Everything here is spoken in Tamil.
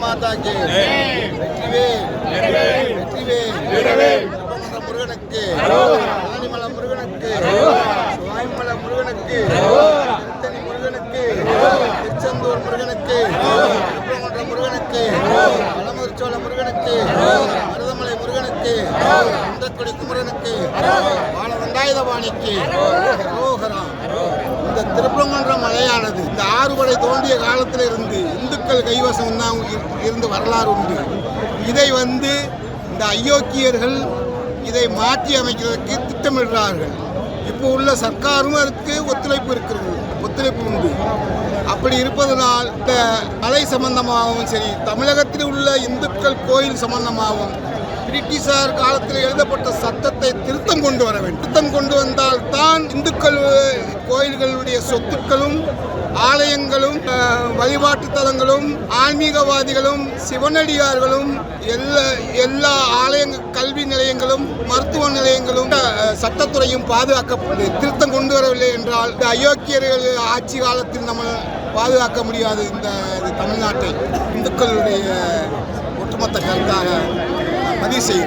மாதா கி வெற்றிவேல் முருகனுக்கு, ஆனிமல முருகனுக்கு, சுவாமிமல முருகனுக்கு, திருத்தணி முருகனுக்கு, திருச்செந்தூர் முருகனுக்கு, திருப்பரங்குன்ற முருகனுக்கு, பழமுதிர்ச்சோலை முருகனுக்கு, மருதமலை முருகனுக்கு, குன்றக்குடி குமரனுக்கு, வாழவந்தாயுதபாணிக்கு ரோகரா. இந்த திருப்பரங்குன்ற மலையானது இந்த ஆறுபடை தோண்டிய காலத்தில் இருந்து இந்துக்கள் கைவசம் தான் இருந்து வரலாறு உண்டு. இதை இந்த அயோக்கியர்கள் இதை மாற்றி அமைக்கிறதுக்கு திட்டமிடுறார்கள். இப்போ உள்ள சர்க்காரும் அதுக்கு ஒத்துழைப்பு உண்டு. அப்படி இருப்பதனால் இந்த மலை சம்பந்தமாகவும் சரி, தமிழகத்தில் உள்ள இந்துக்கள் கோயில் சம்பந்தமாகவும் பிரிட்டிஷார் காலத்தில் எழுதப்பட்ட சட்டத்தை திருத்தம் கொண்டு வர வேண்டும். திருத்தம் கொண்டு வந்தால் தான் இந்துக்கள் கோயில்களுடைய சொத்துக்களும் ஆலயங்களும் வழிபாட்டு தலங்களும் ஆன்மீகவாதிகளும் சிவனடியார்களும் எல்லா கல்வி நிலையங்களும் மருத்துவ நிலையங்களும் சட்டத்துறையும் பாதுகாக்கப்படும். திருத்தம் கொண்டு வரவில்லை என்றால் இந்த அயோக்கியர்கள் ஆட்சி காலத்தில் நம்ம பாதுகாக்க முடியாது. இந்த தமிழ்நாட்டை இந்துக்களுடைய ஒட்டுமொத்த கருத்தாக பதிவு செய்யும்.